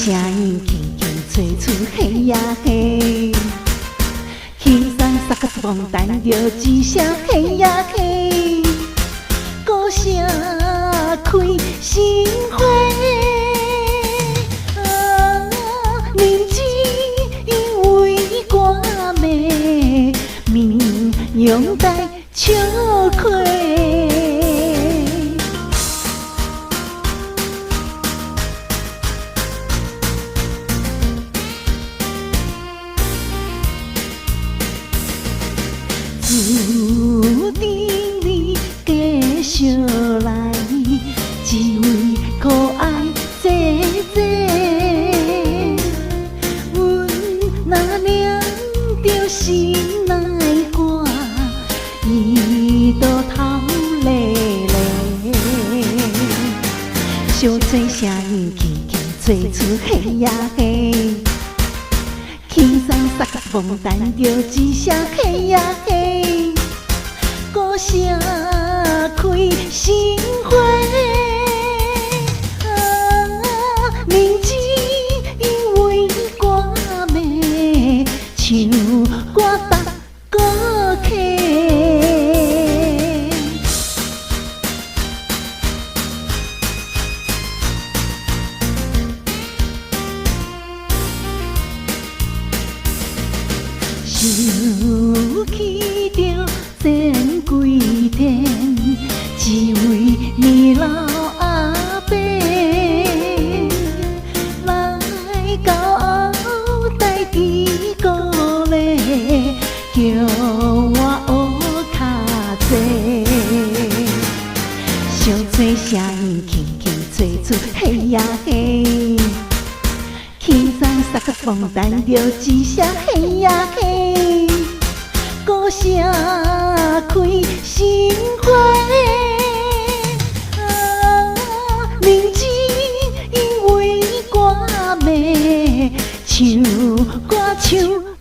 声音轻轻吹出黑呀黑，轻松撒个风弹着一声嘿呀嘿，鼓声开心花。年纪因为寒暝，面容带笑亏。注定你继续来，只为可爱姐姐。阮若念着心内歌，伊都头咧咧。小吹声音轻轻吹出嘿呀嘿。轻松撒个风弹着一声嘿呀嘿，鼓声开心花。年纪因为寒暝，唱歌搭鼓客。想起着前几天，一位年老阿伯来到后台伫鼓励，叫我学较济。小吹声音轻轻吹出嘿呀嘿。轻松撒个风弹着一声嘿呀嘿，鼓声开心花。年纪因为寒暝，唱歌唱。